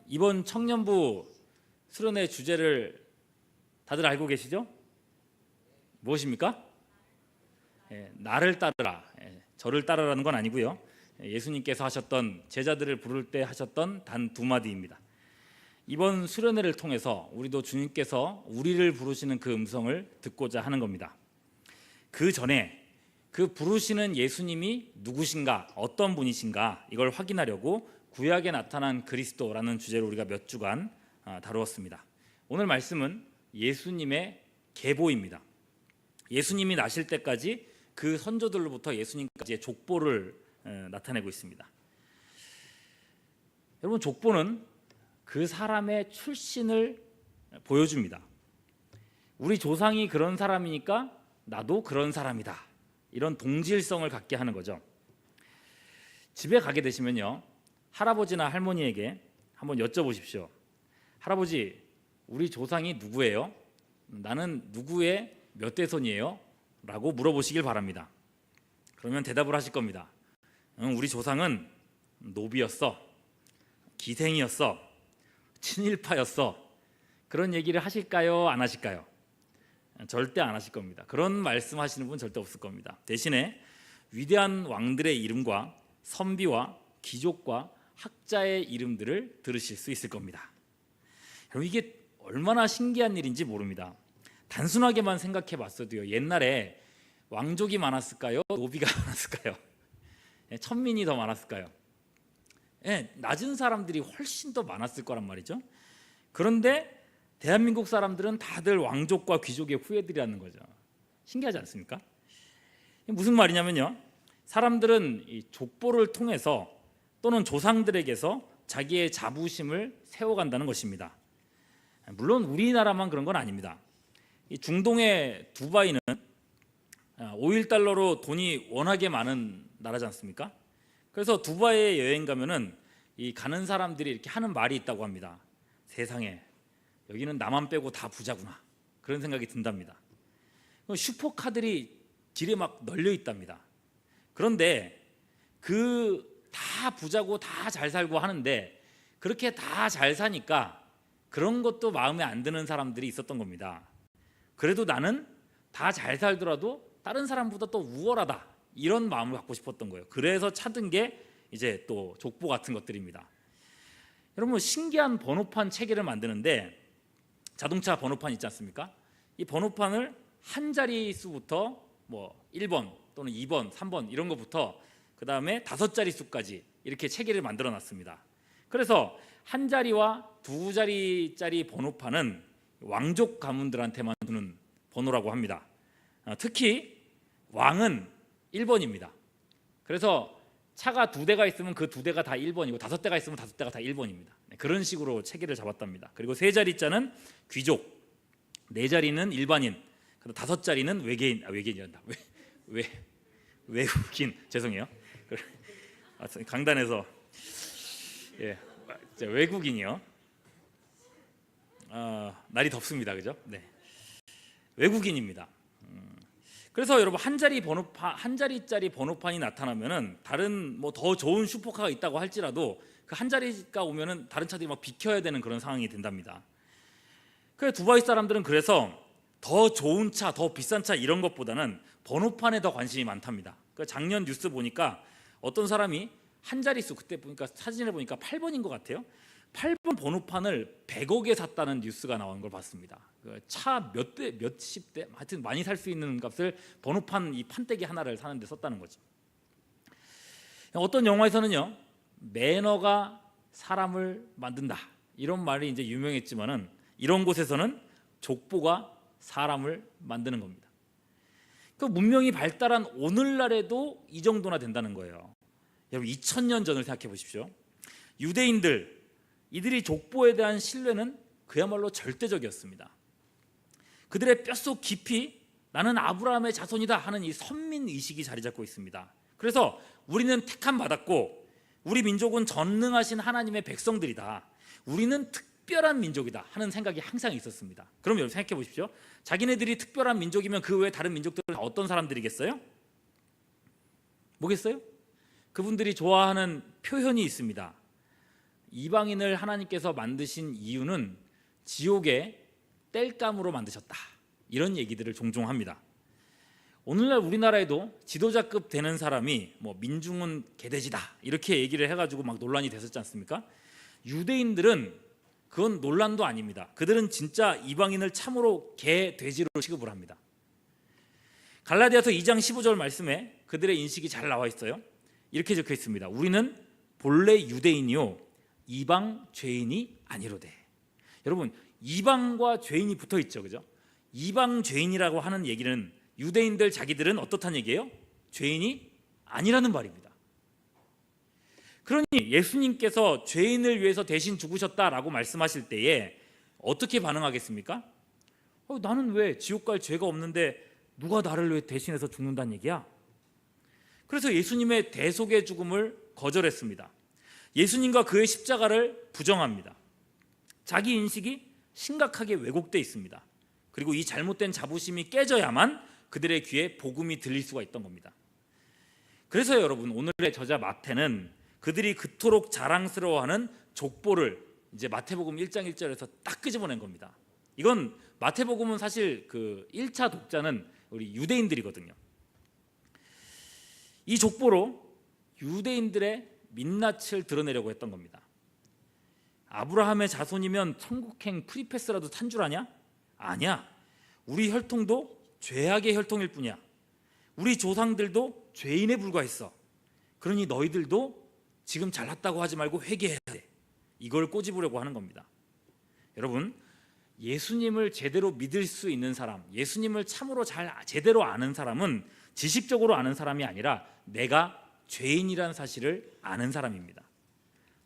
이번 청년부 수련회 주제를 다들 알고 계시죠? 무엇입니까? 나를 따르라. 저를 따르라는 건 아니고요. 예수님께서 하셨던, 제자들을 부를 때 하셨던 단 두 마디입니다. 이번 수련회를 통해서 우리도 주님께서 우리를 부르시는 그 음성을 듣고자 하는 겁니다. 그 전에 그 부르시는 예수님이 누구신가, 어떤 분이신가, 이걸 확인하려고 구약에 나타난 그리스도라는 주제로 우리가 몇 주간 다루었습니다. 오늘 말씀은 예수님의 계보입니다. 예수님이 나실 때까지 그 선조들로부터 예수님까지의 족보를 나타내고 있습니다. 여러분, 족보는 그 사람의 출신을 보여줍니다. 우리 조상이 그런 사람이니까 나도 그런 사람이다, 이런 동질성을 갖게 하는 거죠. 집에 가게 되시면요, 할아버지나 할머니에게 한번 여쭤보십시오. 할아버지, 우리 조상이 누구예요? 나는 누구의 몇 대손이에요? 라고 물어보시길 바랍니다. 그러면 대답을 하실 겁니다. 우리 조상은 노비였어, 기생이었어, 친일파였어. 그런 얘기를 하실까요? 안 하실까요? 절대 안 하실 겁니다. 그런 말씀하시는 분 절대 없을 겁니다. 대신에 위대한 왕들의 이름과 선비와 귀족과 학자의 이름들을 들으실 수 있을 겁니다. 여러분, 이게 얼마나 신기한 일인지 모릅니다. 단순하게만 생각해 봤어도요, 옛날에 왕족이 많았을까요? 노비가 많았을까요? 천민이 더 많았을까요? 낮은 사람들이 훨씬 더 많았을 거란 말이죠. 그런데 대한민국 사람들은 다들 왕족과 귀족의 후예들이라는 거죠. 신기하지 않습니까? 무슨 말이냐면요, 사람들은 이 족보를 통해서 또는 조상들에게서 자기의 자부심을 세워간다는 것입니다. 물론 우리나라만 그런 건 아닙니다. 이 중동의 두바이는 오일 달러로 돈이 워낙에 많은 나라지 않습니까? 그래서 두바이에 여행 가면은 이 가는 사람들이 이렇게 하는 말이 있다고 합니다. 세상에, 여기는 나만 빼고 다 부자구나, 그런 생각이 든답니다. 슈퍼카들이 길에 막 널려 있답니다. 그런데 그 다 부자고 다 잘 살고 하는데 그렇게 다 잘 사니까 그런 것도 마음에 안 드는 사람들이 있었던 겁니다. 그래도 나는 다 잘 살더라도 다른 사람보다 또 우월하다, 이런 마음을 갖고 싶었던 거예요. 그래서 찾은 게 이제 또 족보 같은 것들입니다. 여러분, 신기한 번호판 체계를 만드는데, 자동차 번호판 있지 않습니까? 이 번호판을 한 자릿수부터 뭐 1번 또는 2번, 3번 이런 것부터 그 다음에 5자릿수까지 이렇게 체계를 만들어 놨습니다. 그래서 한 자리와 두 자리짜리 번호판은 왕족 가문들한테만 주는 번호라고 합니다. 특히 왕은 1번입니다. 그래서 차가 2대가 있으면 그 2대가 다 1번이고 5대가 있으면 5대가 다 1번입니다. 그런 식으로 체계를 잡았답니다. 그리고 3자리자는 귀족, 4자리는 일반인, 5자리는 외계인이란다. 외국인, 죄송해요. 강단에서 외국인이요. 날이 덥습니다, 그죠? 네, 외국인입니다. 그래서 여러분, 한 자리짜리 번호판이 나타나면은 다른 뭐 더 좋은 슈퍼카가 있다고 할지라도 그 한 자리가 오면은 다른 차들이 막 비켜야 되는 그런 상황이 된답니다. 그래서 두바이 사람들은 그래서 더 좋은 차, 더 비싼 차 이런 것보다는 번호판에 더 관심이 많답니다. 그러니까 작년 뉴스 보니까 어떤 사람이 한 자릿수, 그때 보니까 사진을 보니까 8번인 것 같아요. 8번 번호판을 100억에 샀다는 뉴스가 나온 걸 봤습니다. 차 몇 대, 몇십 대, 하여튼 많이 살 수 있는 값을 번호판 이 판때기 하나를 사는데 썼다는 거죠. 어떤 영화에서는요, 매너가 사람을 만든다, 이런 말이 이제 유명했지만은 이런 곳에서는 족보가 사람을 만드는 겁니다. 그 문명이 발달한 오늘날에도 이 정도나 된다는 거예요. 여러분, 2000년 전을 생각해 보십시오. 유대인들, 이들이 족보에 대한 신뢰는 그야말로 절대적이었습니다. 그들의 뼛속 깊이 나는 아브라함의 자손이다 하는 이 선민 의식이 자리 잡고 있습니다. 그래서 우리는 택함 받았고 우리 민족은 전능하신 하나님의 백성들이다, 우리는 특별한 민족이다 하는 생각이 항상 있었습니다. 그럼 여러분 생각해 보십시오. 자기네들이 특별한 민족이면 그 외에 다른 민족들은 어떤 사람들이겠어요? 뭐겠어요? 그분들이 좋아하는 표현이 있습니다. 이방인을 하나님께서 만드신 이유는 지옥의 땔감으로 만드셨다, 이런 얘기들을 종종 합니다. 오늘날 우리나라에도 지도자급 되는 사람이 뭐 민중은 개돼지다 이렇게 얘기를 해가지고 막 논란이 됐었지 않습니까? 유대인들은 그건 논란도 아닙니다. 그들은 진짜 이방인을 참으로 개돼지로 취급을 합니다. 갈라디아서 2장 15절 말씀에 그들의 인식이 잘 나와 있어요. 이렇게 적혀 있습니다. 우리는 본래 유대인이요 이방 죄인이 아니로되. 여러분, 이방과 죄인이 붙어 있죠, 그죠? 이방 죄인이라고 하는 얘기는 유대인들 자기들은 어떻다는 얘기예요? 죄인이 아니라는 말입니다. 그러니 예수님께서 죄인을 위해서 대신 죽으셨다라고 말씀하실 때에 어떻게 반응하겠습니까? 나는 왜 지옥 갈 죄가 없는데 누가 나를 왜 대신해서 죽는다는 얘기야? 그래서 예수님의 대속의 죽음을 거절했습니다. 예수님과 그의 십자가를 부정합니다. 자기 인식이 심각하게 왜곡되어 있습니다. 그리고 이 잘못된 자부심이 깨져야만 그들의 귀에 복음이 들릴 수가 있던 겁니다. 그래서 여러분, 오늘의 저자 마태는 그들이 그토록 자랑스러워하는 족보를 이제 마태복음 1장 1절에서 딱 끄집어낸 겁니다. 이건 마태복음은 사실 그 1차 독자는 우리 유대인들이거든요. 이 족보로 유대인들의 민낯을 드러내려고 했던 겁니다. 아브라함의 자손이면 천국행 프리패스라도 탄 줄 아냐? 아니야. 우리 혈통도 죄악의 혈통일 뿐이야. 우리 조상들도 죄인에 불과했어. 그러니 너희들도 지금 잘났다고 하지 말고 회개해야 돼. 이걸 꼬집으려고 하는 겁니다. 여러분, 예수님을 제대로 믿을 수 있는 사람, 예수님을 참으로 제대로 아는 사람은 지식적으로 아는 사람이 아니라 내가 죄인이라는 사실을 아는 사람입니다.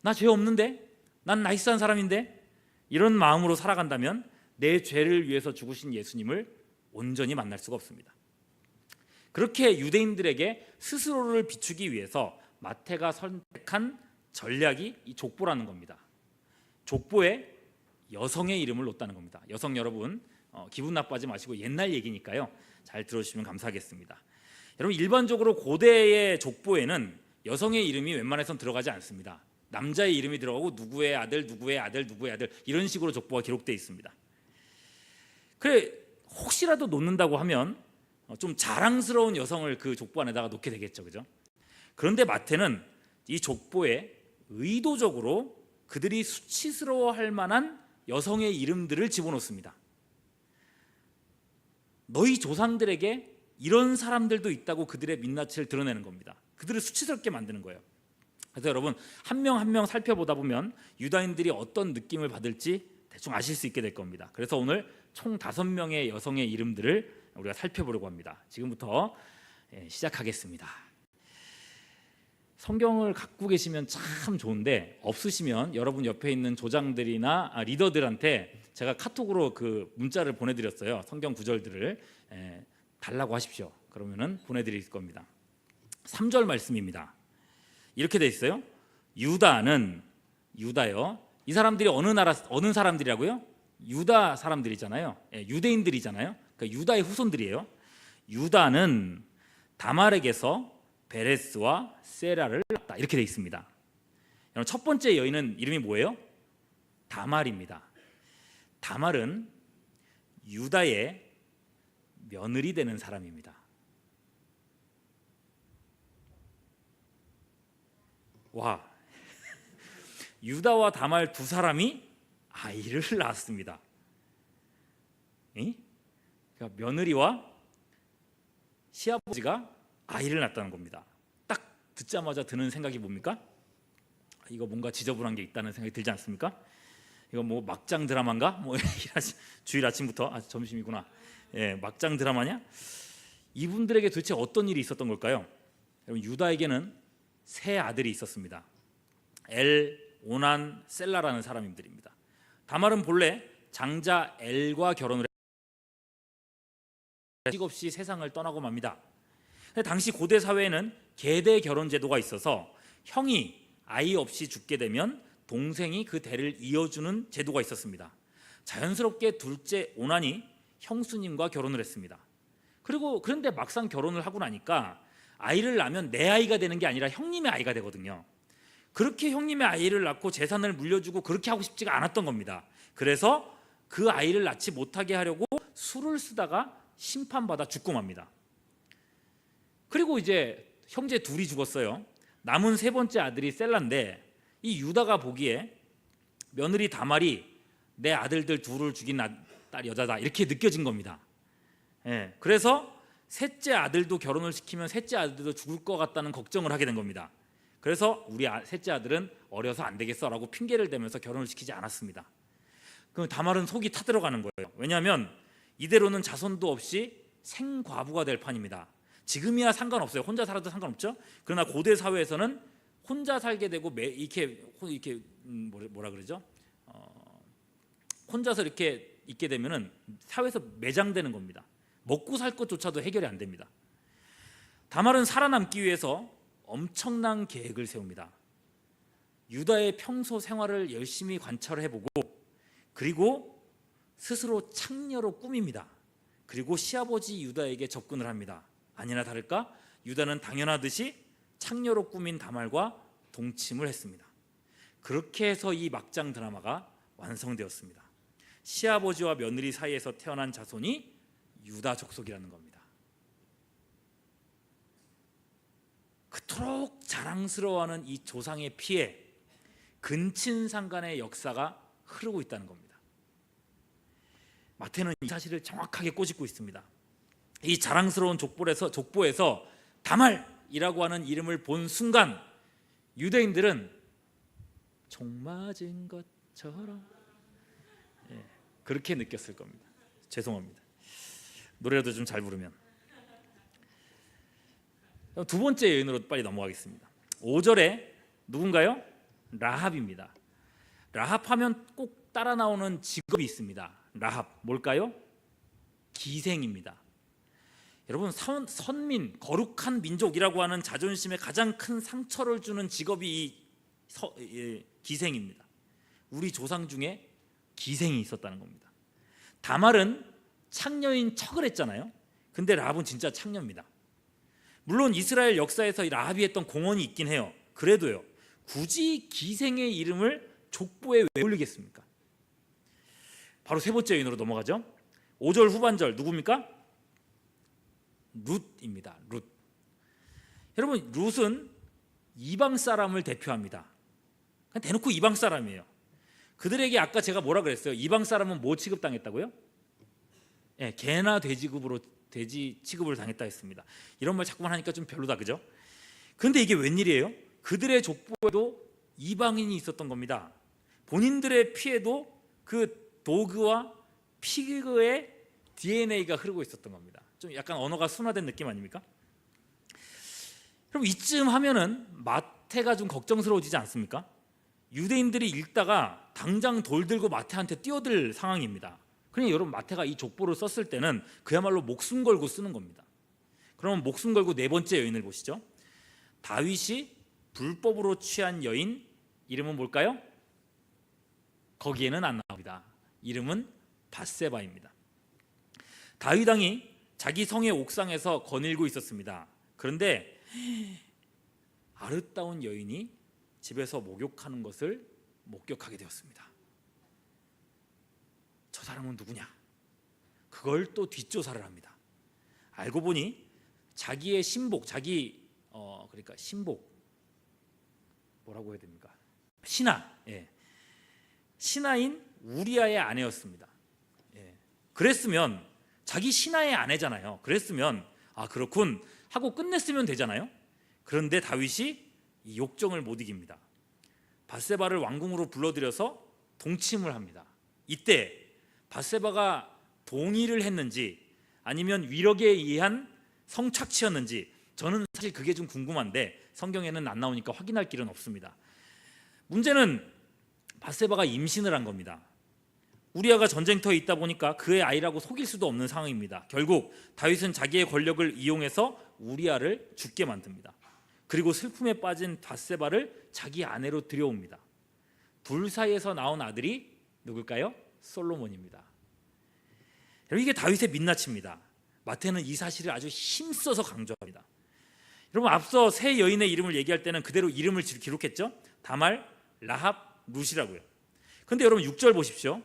나 죄 없는데? 난 나이스한 사람인데? 이런 마음으로 살아간다면 내 죄를 위해서 죽으신 예수님을 온전히 만날 수가 없습니다. 그렇게 유대인들에게 스스로를 비추기 위해서 마태가 선택한 전략이 이 족보라는 겁니다. 족보에 여성의 이름을 놓다는 겁니다. 여성 여러분, 기분 나빠하지 마시고 옛날 얘기니까요, 잘 들어주시면 감사하겠습니다. 여러분, 일반적으로 고대의 족보에는 여성의 이름이 웬만해선 들어가지 않습니다. 남자의 이름이 들어가고 누구의 아들, 누구의 아들, 누구의 아들, 이런 식으로 족보가 기록되어 있습니다. 그래, 혹시라도 놓는다고 하면 좀 자랑스러운 여성을 그 족보 안에다가 놓게 되겠죠, 그죠? 그런데 마태는 이 족보에 의도적으로 그들이 수치스러워할 만한 여성의 이름들을 집어넣습니다. 너희 조상들에게 이런 사람들도 있다고 그들의 민낯을 드러내는 겁니다. 그들을 수치스럽게 만드는 거예요. 그래서 여러분, 한 명 한 명 살펴보다 보면 유다인들이 어떤 느낌을 받을지 대충 아실 수 있게 될 겁니다. 그래서 오늘 총 5명의 여성의 이름들을 우리가 살펴보려고 합니다. 지금부터 시작하겠습니다. 성경을 갖고 계시면 참 좋은데 없으시면 여러분 옆에 있는 조장들이나 리더들한테 제가 카톡으로 그 문자를 보내드렸어요. 성경 구절들을 달라고 하십시오. 그러면은 보내드릴 겁니다. 3절 말씀입니다. 이렇게 돼 있어요. 유다요. 이 사람들이 어느 사람들이라고요? 유다 사람들이잖아요. 유대인들이잖아요. 그러니까 유다의 후손들이에요. 유다는 다말에게서 베레스와 세라를 낳았다. 이렇게 돼 있습니다. 첫 번째 여인은 이름이 뭐예요? 다말입니다. 다말은 유다의 며느리 되는 사람입니다. 와, 유다와 다말 두 사람이 아이를 낳았습니다. 그러니까 며느리와 시아버지가 아이를 낳았다는 겁니다. 딱 듣자마자 드는 생각이 뭡니까? 이거 뭔가 지저분한 게 있다는 생각이 들지 않습니까? 이거 뭐 막장 드라마인가? 뭐 주일 아침부터 점심이구나. 막장 드라마냐? 이분들에게 도대체 어떤 일이 있었던 걸까요? 여러분, 유다에게는 세 아들이 있었습니다. 오난, 셀라라는 사람들입니다. 다말은 본래 장자 엘과 결혼을 자식 없이 세상을 떠나고 맙니다. 당시 고대 사회에는 계대 결혼 제도가 있어서 형이 아이 없이 죽게 되면 동생이 그 대를 이어주는 제도가 있었습니다. 자연스럽게 둘째 오난이 형수님과 결혼을 했습니다. 그런데 막상 결혼을 하고 나니까 아이를 낳으면 내 아이가 되는 게 아니라 형님의 아이가 되거든요. 그렇게 형님의 아이를 낳고 재산을 물려주고 그렇게 하고 싶지가 않았던 겁니다. 그래서 그 아이를 낳지 못하게 하려고 수를 쓰다가 심판받아 죽고 맙니다. 그리고 이제 형제 둘이 죽었어요. 남은 세 번째 아들이 셀라인데, 이 유다가 보기에 며느리 다말이 내 아들들 둘을 죽인 딸 여자다 이렇게 느껴진 겁니다. 그래서 셋째 아들도 결혼을 시키면 셋째 아들도 죽을 것 같다는 걱정을 하게 된 겁니다. 그래서 우리 셋째 아들은 어려서 안 되겠어라고 핑계를 대면서 결혼을 시키지 않았습니다. 그럼 다말은 속이 타들어가는 거예요. 왜냐하면 이대로는 자손도 없이 생과부가 될 판입니다. 지금이야 상관없어요. 혼자 살아도 상관없죠. 그러나 고대 사회에서는 혼자 살게 되고 이렇게 뭐라 그러죠? 혼자서 이렇게 있게 되면은 사회에서 매장되는 겁니다. 먹고 살 것조차도 해결이 안 됩니다. 다말은 살아남기 위해서 엄청난 계획을 세웁니다. 유다의 평소 생활을 열심히 관찰해보고, 그리고 스스로 창녀로 꾸밉니다. 그리고 시아버지 유다에게 접근을 합니다. 아니나 다를까 유다는 당연하듯이 창녀로 꾸민 다말과 동침을 했습니다. 그렇게 해서 이 막장 드라마가 완성되었습니다. 시아버지와 며느리 사이에서 태어난 자손이 유다 족속이라는 겁니다. 그토록 자랑스러워하는 이 조상의 피에 근친상간의 역사가 흐르고 있다는 겁니다. 마태는 이 사실을 정확하게 꼬집고 있습니다. 이 자랑스러운 족보에서 다말이라고 하는 이름을 본 순간 유대인들은 총 맞은 것처럼 그렇게 느꼈을 겁니다. 죄송합니다. 노래라도 좀 잘 부르면. 두 번째 여인으로 빨리 넘어가겠습니다. 5절에 누군가요? 라합입니다. 라합하면 꼭 따라 나오는 직업이 있습니다. 라합 뭘까요? 기생입니다. 여러분, 선민, 거룩한 민족이라고 하는 자존심에 가장 큰 상처를 주는 직업이 기생입니다. 우리 조상 중에 기생이 있었다는 겁니다. 다말은 창녀인 척을 했잖아요. 근데 라합은 진짜 창녀입니다. 물론 이스라엘 역사에서 이 라합이 했던 공헌이 있긴 해요. 그래도요, 굳이 기생의 이름을 족보에 왜 올리겠습니까? 바로 세 번째 여인으로 넘어가죠. 5절 후반절 누굽니까? 룻입니다. 룻. 여러분, 룻은 이방 사람을 대표합니다. 그냥 대놓고 이방 사람이에요. 그들에게 아까 제가 뭐라 그랬어요? 이방 사람은 뭐 취급당했다고요? 개나 돼지 취급을 당했다 했습니다. 이런 말 자꾸만 하니까 좀 별로다, 그죠? 그런데 이게 웬일이에요? 그들의 족보에도 이방인이 있었던 겁니다. 본인들의 피에도 그 도그와 피그의 DNA가 흐르고 있었던 겁니다. 좀 약간 언어가 순화된 느낌 아닙니까? 그럼 이쯤 하면은 마태가 좀 걱정스러워지지 않습니까? 유대인들이 읽다가 당장 돌 들고 마태한테 뛰어들 상황입니다. 그러니 여러분, 마태가 이 족보를 썼을 때는 그야말로 목숨 걸고 쓰는 겁니다. 그러면 목숨 걸고 네 번째 여인을 보시죠. 다윗이 불법으로 취한 여인, 이름은 뭘까요? 거기에는 안 나옵니다. 이름은 밧세바입니다. 다윗 왕이 자기 성의 옥상에서 거닐고 있었습니다. 그런데 아름다운 여인이 집에서 목욕하는 것을 목격하게 되었습니다. 저 사람은 누구냐? 그걸 또 뒷조사를 합니다. 알고 보니 자기의 신복, 그러니까 신복 뭐라고 해야 됩니까? 신하인 우리아의 아내였습니다. 그랬으면 자기 신하의 아내잖아요. 그랬으면 그렇군 하고 끝냈으면 되잖아요. 그런데 다윗이 이 욕정을 못 이깁니다. 밧세바를 왕궁으로 불러들여서 동침을 합니다. 이때 밧세바가 동의를 했는지 아니면 위력에 의한 성착취였는지 저는 사실 그게 좀 궁금한데 성경에는 안 나오니까 확인할 길은 없습니다. 문제는 밧세바가 임신을 한 겁니다. 우리아가 전쟁터에 있다 보니까 그의 아이라고 속일 수도 없는 상황입니다. 결국 다윗은 자기의 권력을 이용해서 우리아를 죽게 만듭니다. 그리고 슬픔에 빠진 밧세바를 자기 아내로 들여옵니다. 둘 사이에서 나온 아들이 누굴까요? 솔로몬입니다. 여러분, 이게 다윗의 민낯입니다. 마태는 이 사실을 아주 힘써서 강조합니다. 여러분, 앞서 세 여인의 이름을 얘기할 때는 그대로 이름을 기록했죠. 다말, 라합, 룻이라고요. 근데 여러분 6절 보십시오.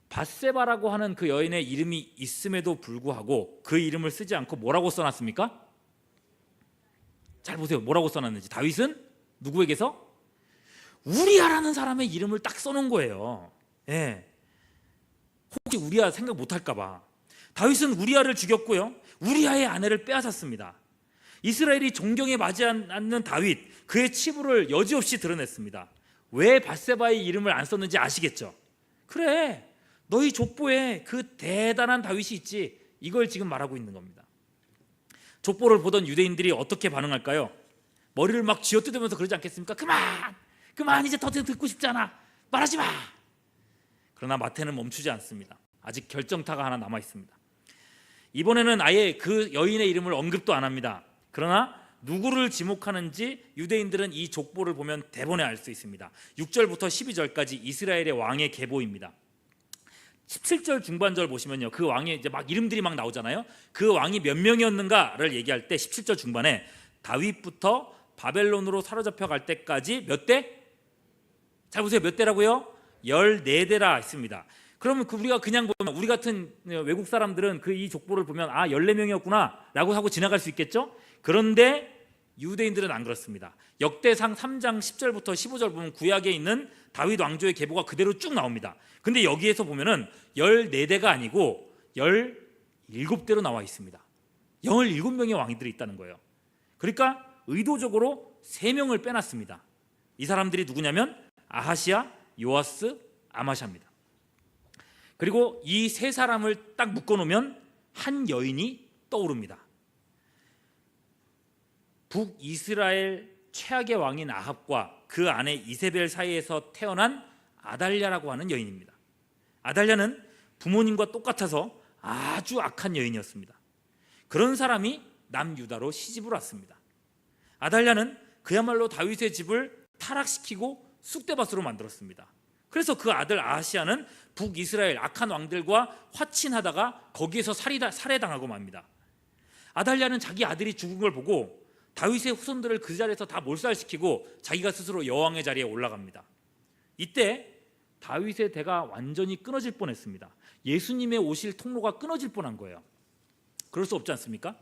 밧세바라고 하는 그 여인의 이름이 있음에도 불구하고 그 이름을 쓰지 않고 뭐라고 써놨습니까? 잘 보세요. 뭐라고 써놨는지. 다윗은 누구에게서? 우리아라는 사람의 이름을 딱 써놓은 거예요. 예. 혹시 우리아 생각 못할까 봐. 다윗은 우리아를 죽였고요, 우리아의 아내를 빼앗았습니다. 이스라엘이 존경에 맞지 않는 다윗, 그의 치부를 여지없이 드러냈습니다. 왜 밧세바의 이름을 안 썼는지 아시겠죠? 그래, 너희 족보에 그 대단한 다윗이 있지, 이걸 지금 말하고 있는 겁니다. 족보를 보던 유대인들이 어떻게 반응할까요? 머리를 막 쥐어뜯으면서 그러지 않겠습니까? 그만 이제 더 듣고 싶지 않아, 말하지 마. 그러나 마태는 멈추지 않습니다. 아직 결정타가 하나 남아 있습니다. 이번에는 아예 그 여인의 이름을 언급도 안 합니다. 그러나 누구를 지목하는지 유대인들은 이 족보를 보면 대본에 알 수 있습니다. 6절부터 12절까지 이스라엘의 왕의 계보입니다. 17절 중반절 보시면요, 그 왕의 이제 막 이름들이 막 나오잖아요. 그 왕이 몇 명이었는가를 얘기할 때 17절 중반에 다윗부터 바벨론으로 사로잡혀 갈 때까지 몇 대? 잘 보세요. 몇 대라고요? 14대라 했습니다. 그러면 우리가 그냥 보면, 우리 같은 외국 사람들은 그 이 족보를 보면 14명이었구나 라고 하고 지나갈 수 있겠죠? 그런데 유대인들은 안 그렇습니다. 역대상 3장 10절부터 15절 보면 구약에 있는 다윗 왕조의 계보가 그대로 쭉 나옵니다. 근데 여기에서 보면은 14대가 아니고 17대로 나와 있습니다. 17명의 왕들이 있다는 거예요. 그러니까 의도적으로 3명을 빼놨습니다. 이 사람들이 누구냐면 아하시야, 요아스, 아마샤입니다. 그리고 이 세 사람을 딱 묶어놓으면 한 여인이 떠오릅니다. 북이스라엘 최악의 왕인 아합과 그 아내 이세벨 사이에서 태어난 아달랴라고 하는 여인입니다. 아달랴는 부모님과 똑같아서 아주 악한 여인이었습니다. 그런 사람이 남유다로 시집을 왔습니다. 아달랴는 그야말로 다윗의 집을 타락시키고 쑥대밭으로 만들었습니다. 그래서 그 아들 아하시야는 북이스라엘 악한 왕들과 화친하다가 거기에서 살해당하고 맙니다. 아달랴는 자기 아들이 죽은 걸 보고 다윗의 후손들을 그 자리에서 다 몰살시키고 자기가 스스로 여왕의 자리에 올라갑니다. 이때 다윗의 대가 완전히 끊어질 뻔했습니다. 예수님의 오실 통로가 끊어질 뻔한 거예요. 그럴 수 없지 않습니까?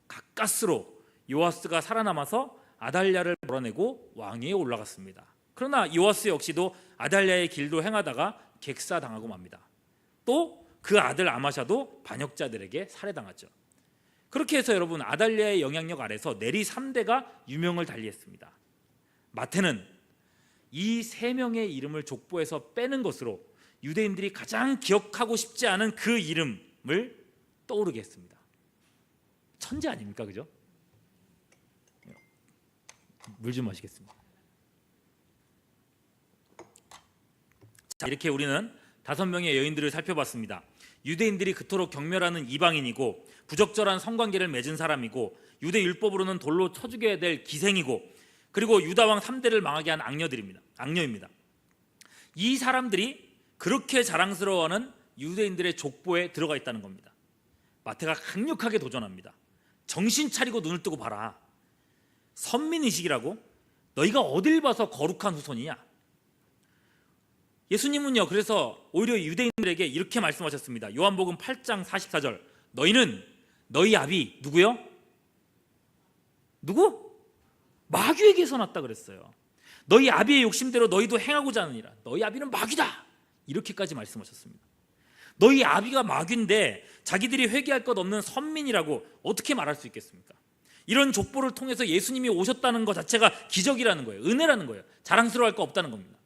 가까스로 요아스가 살아남아서 아달랴를 몰아내고 왕위에 올라갔습니다. 그러나 요아스 역시도 아달랴의 길도 행하다가 객사당하고 맙니다. 또 그 아들 아마샤도 반역자들에게 살해당하죠. 그렇게 해서 여러분, 아달랴의 영향력 아래서 내리 3대가 유명을 달리했습니다. 마태는 이 3명의 이름을 족보에서 빼는 것으로 유대인들이 가장 기억하고 싶지 않은 그 이름을 떠오르게 했습니다. 천재 아닙니까? 그죠? 물 좀 마시겠습니다. 자, 이렇게 우리는 5명의 여인들을 살펴봤습니다. 유대인들이 그토록 경멸하는 이방인이고 부적절한 성관계를 맺은 사람이고 유대 율법으로는 돌로 쳐 죽여야 될 기생이고 그리고 유다왕 3대를 망하게 한 악녀입니다. 이 사람들이 그렇게 자랑스러워하는 유대인들의 족보에 들어가 있다는 겁니다. 마태가 강력하게 도전합니다. 정신 차리고 눈을 뜨고 봐라. 선민의식이라고? 너희가 어딜 봐서 거룩한 후손이냐? 예수님은요, 그래서 오히려 유대인들에게 이렇게 말씀하셨습니다. 요한복음 8장 44절, 너희는 너희 아비 누구요? 누구? 마귀에게서 났다 그랬어요. 너희 아비의 욕심대로 너희도 행하고자 하느니라. 너희 아비는 마귀다, 이렇게까지 말씀하셨습니다. 너희 아비가 마귀인데 자기들이 회개할 것 없는 선민이라고 어떻게 말할 수 있겠습니까? 이런 족보를 통해서 예수님이 오셨다는 것 자체가 기적이라는 거예요. 은혜라는 거예요. 자랑스러워할 거 없다는 겁니다.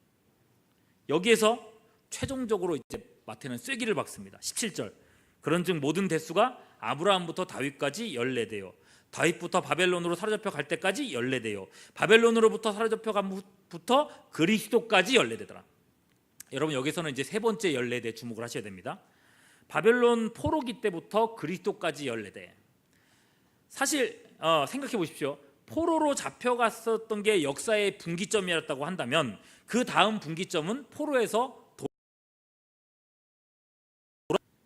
여기에서 최종적으로 이제 마태는 쐐기를 박습니다. 17절, 그런즉 모든 대수가 아브라함부터 다윗까지 14대요 다윗부터 바벨론으로 사로잡혀 갈 때까지 14대요 바벨론으로부터 사로잡혀 간부터 그리스도까지 14대더라. 여러분, 여기서는 이제 세 번째 14대 주목을 하셔야 됩니다. 바벨론 포로기 때부터 그리스도까지 14대. 사실 생각해 보십시오. 포로로 잡혀갔었던 게 역사의 분기점이었다고 한다면 그 다음 분기점은 포로에서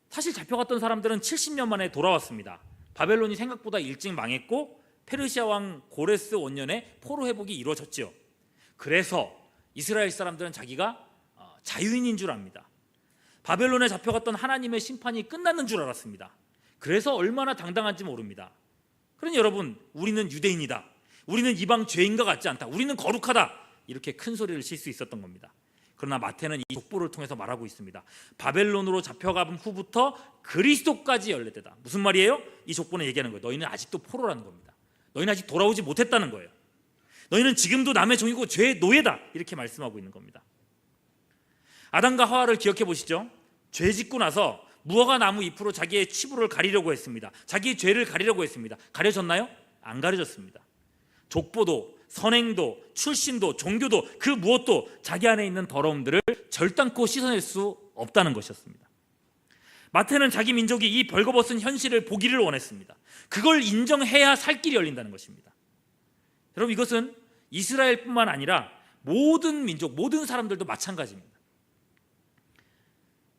사실 잡혀갔던 사람들은 70년 만에 돌아왔습니다. 바벨론이 생각보다 일찍 망했고 페르시아 왕 고레스 원년에 포로 회복이 이루어졌죠. 그래서 이스라엘 사람들은 자기가 자유인인 줄 압니다. 바벨론에 잡혀갔던 하나님의 심판이 끝났는 줄 알았습니다. 그래서 얼마나 당당한지 모릅니다. 그러니 여러분, 우리는 유대인이다, 우리는 이방 죄인과 같지 않다, 우리는 거룩하다, 이렇게 큰 소리를 칠 수 있었던 겁니다. 그러나 마태는 이 족보를 통해서 말하고 있습니다. 바벨론으로 잡혀간 후부터 그리스도까지 열렸다. 무슨 말이에요? 이 족보는 얘기하는 거예요. 너희는 아직도 포로라는 겁니다. 너희는 아직 돌아오지 못했다는 거예요. 너희는 지금도 남의 종이고 죄의 노예다, 이렇게 말씀하고 있는 겁니다. 아담과 하와를 기억해 보시죠. 죄 짓고 나서 무화과 나무 잎으로 자기의 치부를 가리려고 했습니다. 자기의 죄를 가리려고 했습니다. 가려졌나요? 안 가려졌습니다. 족보도, 선행도, 출신도, 종교도, 그 무엇도 자기 안에 있는 더러움들을 절단코 씻어낼 수 없다는 것이었습니다. 마태는 자기 민족이 이 벌거벗은 현실을 보기를 원했습니다. 그걸 인정해야 살 길이 열린다는 것입니다. 여러분, 이것은 이스라엘뿐만 아니라 모든 민족, 모든 사람들도 마찬가지입니다.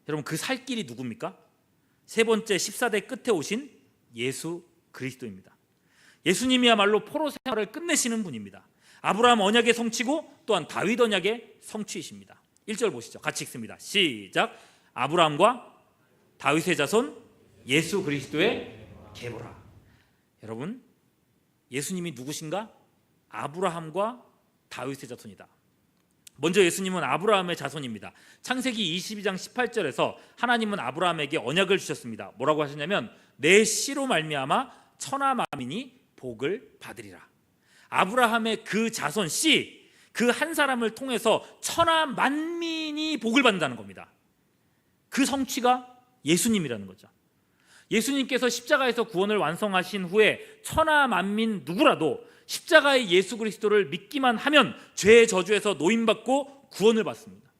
여러분, 그 살 길이 누굽니까? 세 번째 14대 끝에 오신 예수 그리스도입니다. 예수님이야말로 포로 생활을 끝내시는 분입니다. 아브라함 언약의 성취고 또한 다윗 언약의 성취이십니다. 1절 보시죠. 같이 읽습니다. 시작. 아브라함과 다윗의 자손 예수 그리스도의 계보라. 여러분, 예수님이 누구신가? 아브라함과 다윗의 자손이다. 먼저 예수님은 아브라함의 자손입니다. 창세기 22장 18절에서 하나님은 아브라함에게 언약을 주셨습니다. 뭐라고 하셨냐면 내 씨로 말미암아 천하 만민이 복을 받으리라. 아브라함의 그 자손 씨, 그 한 사람을 통해서 천하 만민이 복을 받는다는 겁니다. 그 성취가 예수님이라는 거죠. 예수님께서 십자가에서 구원을 완성하신 후에 천하 만민 누구라도 십자가의 예수 그리스도를 믿기만 하면 죄의 저주에서 노임받고 구원을 받습니다.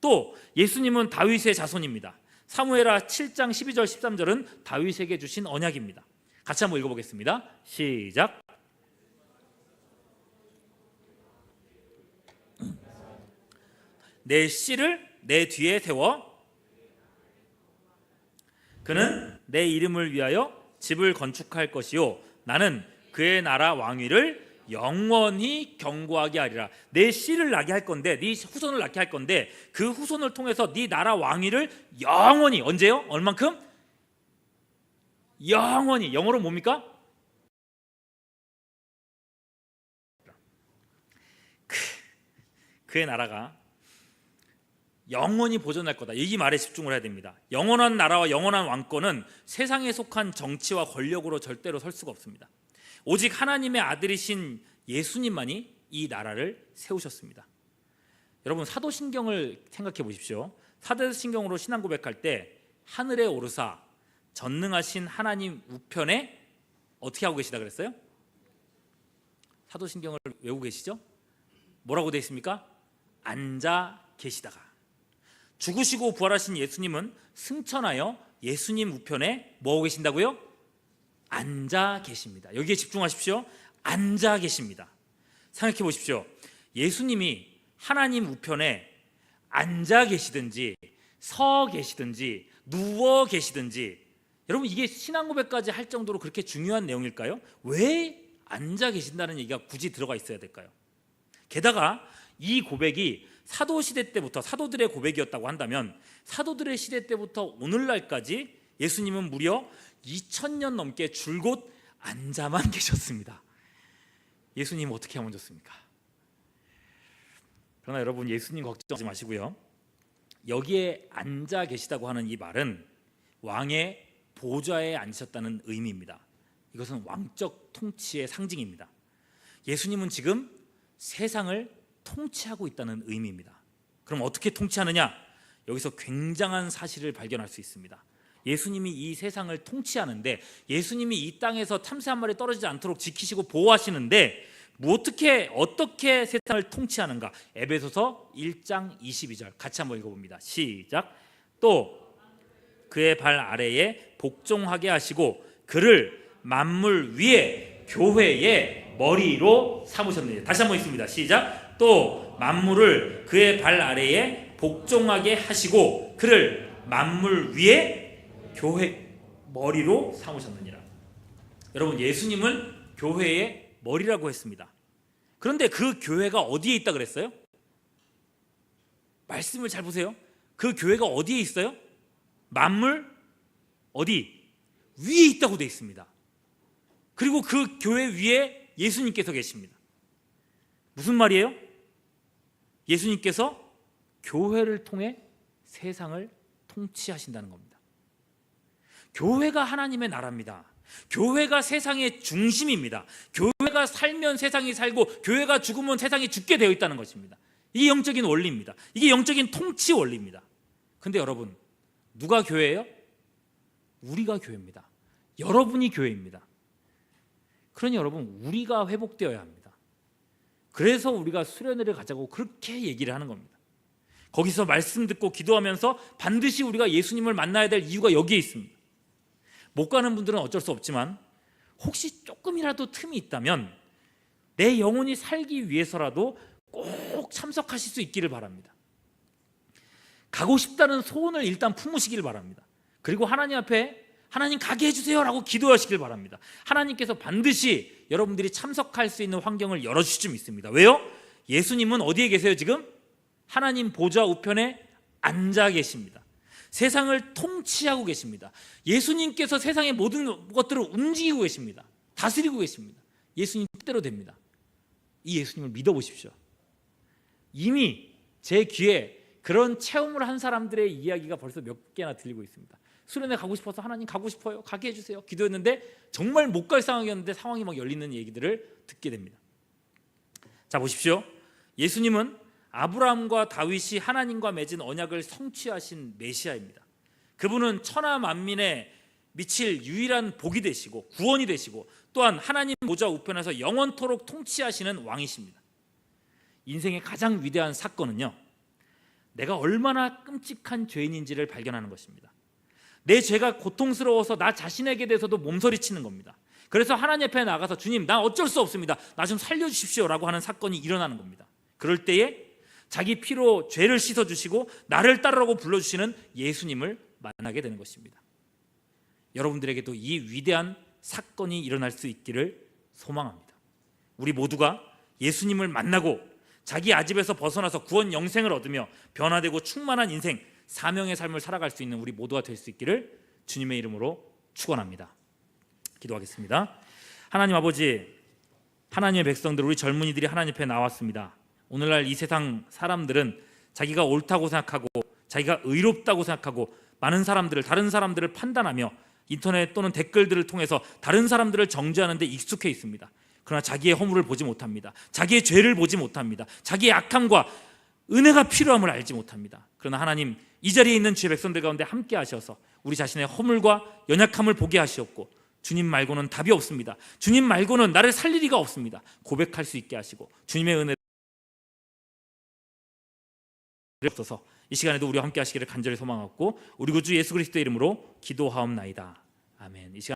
또 예수님은 다윗의 자손입니다. 사무엘하 7장 12절 13절은 다윗에게 주신 언약입니다. 같이 한번 읽어보겠습니다. 시작. 내 씨를 내 뒤에 세워 그는 내 이름을 위하여 집을 건축할 것이요 나는 그의 나라 왕위를 영원히 견고하게 하리라. 내 씨를 낳게 할 건데, 네 후손을 낳게 할 건데 그 후손을 통해서 네 나라 왕위를 영원히, 언제요? 얼만큼? 영원히. 영어로 뭡니까? 그의 나라가 영원히 보존할 거다. 이 말에 집중을 해야 됩니다. 영원한 나라와 영원한 왕권은 세상에 속한 정치와 권력으로 절대로 설 수가 없습니다. 오직 하나님의 아들이신 예수님만이 이 나라를 세우셨습니다. 여러분, 사도신경을 생각해 보십시오. 사도신경으로 신앙 고백할 때 하늘에 오르사 전능하신 하나님 우편에 어떻게 하고 계시다 그랬어요? 사도신경을 외우고 계시죠? 뭐라고 되어 있습니까? 앉아 계시다가. 죽으시고 부활하신 예수님은 승천하여 예수님 우편에 뭐 하고 계신다고요? 앉아 계십니다. 여기에 집중하십시오. 앉아 계십니다. 생각해 보십시오. 예수님이 하나님 우편에 앉아 계시든지 서 계시든지 누워 계시든지, 여러분, 이게 신앙 고백까지 할 정도로 그렇게 중요한 내용일까요? 왜 앉아 계신다는 얘기가 굳이 들어가 있어야 될까요? 게다가 이 고백이 사도시대 때부터 사도들의 고백이었다고 한다면 사도들의 시대 때부터 오늘날까지 예수님은 무려 2000년 넘게 줄곧 앉아만 계셨습니다. 예수님 어떻게 하면 좋습니까? 그러나 여러분, 예수님 걱정하지 마시고요. 여기에 앉아 계시다고 하는 이 말은 왕의 보좌에 앉으셨다는 의미입니다. 이것은 왕적 통치의 상징입니다. 예수님은 지금 세상을 통치하고 있다는 의미입니다. 그럼 어떻게 통치하느냐? 여기서 굉장한 사실을 발견할 수 있습니다. 예수님이 이 세상을 통치하는데, 예수님이 이 땅에서 참새 한 마리 떨어지지 않도록 지키시고 보호하시는데 어떻게 세상을 통치하는가? 에베소서 1장 22절 같이 한번 읽어봅니다. 시작. 또 그의 발 아래에 복종하게 하시고 그를 만물 위에 교회의 머리로 삼으셨느니라. 다시 한번 읽습니다. 시작. 또 만물을 그의 발 아래에 복종하게 하시고 그를 만물 위에 교회 머리로 삼으셨느니라. 여러분, 예수님은 교회의 머리라고 했습니다. 그런데 그 교회가 어디에 있다 그랬어요? 말씀을 잘 보세요. 그 교회가 어디에 있어요? 만물 어디? 위에 있다고 되어 있습니다. 그리고 그 교회 위에 예수님께서 계십니다. 무슨 말이에요? 예수님께서 교회를 통해 세상을 통치하신다는 겁니다. 교회가 하나님의 나라입니다. 교회가 세상의 중심입니다. 교회가 살면 세상이 살고 교회가 죽으면 세상이 죽게 되어 있다는 것입니다. 이게 영적인 원리입니다. 이게 영적인 통치 원리입니다. 근데 여러분, 누가 교회예요? 우리가 교회입니다. 여러분이 교회입니다. 그러니 여러분, 우리가 회복되어야 합니다. 그래서 우리가 수련회를 가자고 그렇게 얘기를 하는 겁니다. 거기서 말씀 듣고 기도하면서 반드시 우리가 예수님을 만나야 될 이유가 여기에 있습니다. 못 가는 분들은 어쩔 수 없지만 혹시 조금이라도 틈이 있다면 내 영혼이 살기 위해서라도 꼭 참석하실 수 있기를 바랍니다. 가고 싶다는 소원을 일단 품으시길 바랍니다. 그리고 하나님 앞에 하나님 가게 해주세요 라고 기도하시길 바랍니다. 하나님께서 반드시 여러분들이 참석할 수 있는 환경을 열어주실 줄 믿습니다. 왜요? 예수님은 어디에 계세요 지금? 하나님 보좌 우편에 앉아 계십니다. 세상을 통치하고 계십니다. 예수님께서 세상의 모든 것들을 움직이고 계십니다. 다스리고 계십니다. 예수님 뜻대로 됩니다. 이 예수님을 믿어보십시오. 이미 제 귀에 그런 체험을 한 사람들의 이야기가 벌써 몇 개나 들리고 있습니다. 수련회 가고 싶어서 하나님 가고 싶어요, 가게 해주세요 기도했는데 정말 못 갈 상황이었는데 상황이 막 열리는 얘기들을 듣게 됩니다. 자, 보십시오. 예수님은 아브라함과 다윗이 하나님과 맺은 언약을 성취하신 메시아입니다. 그분은 천하 만민에 미칠 유일한 복이 되시고 구원이 되시고 또한 하나님 보좌 우편에서 영원토록 통치하시는 왕이십니다. 인생의 가장 위대한 사건은요, 내가 얼마나 끔찍한 죄인인지를 발견하는 것입니다. 내 죄가 고통스러워서 나 자신에게 대해서도 몸서리치는 겁니다. 그래서 하나님 앞에 나가서 주님, 난 어쩔 수 없습니다, 나 좀 살려주십시오 라고 하는 사건이 일어나는 겁니다. 그럴 때에 자기 피로 죄를 씻어주시고 나를 따르라고 불러주시는 예수님을 만나게 되는 것입니다. 여러분들에게도 이 위대한 사건이 일어날 수 있기를 소망합니다. 우리 모두가 예수님을 만나고 자기 아집에서 벗어나서 구원 영생을 얻으며 변화되고 충만한 인생, 사명의 삶을 살아갈 수 있는 우리 모두가 될 수 있기를 주님의 이름으로 축원합니다. 기도하겠습니다. 하나님 아버지, 하나님의 백성들, 우리 젊은이들이 하나님 앞에 나왔습니다. 오늘날 이 세상 사람들은 자기가 옳다고 생각하고 자기가 의롭다고 생각하고 많은 사람들을, 다른 사람들을 판단하며 인터넷 또는 댓글들을 통해서 다른 사람들을 정죄하는 데 익숙해 있습니다. 그러나 자기의 허물을 보지 못합니다. 자기의 죄를 보지 못합니다. 자기의 악함과 은혜가 필요함을 알지 못합니다. 그러나 하나님, 이 자리에 있는 주의 백성들 가운데 함께 하셔서 우리 자신의 허물과 연약함을 보게 하시옵고 주님 말고는 답이 없습니다. 주님 말고는 나를 살릴 리가 없습니다. 고백할 수 있게 하시고 주님의 은혜를 없어서 이 시간에도 우리와 함께 하시기를 간절히 소망하고 우리 구주 예수 그리스도의 이름으로 기도하옵나이다. 아멘. 이 시간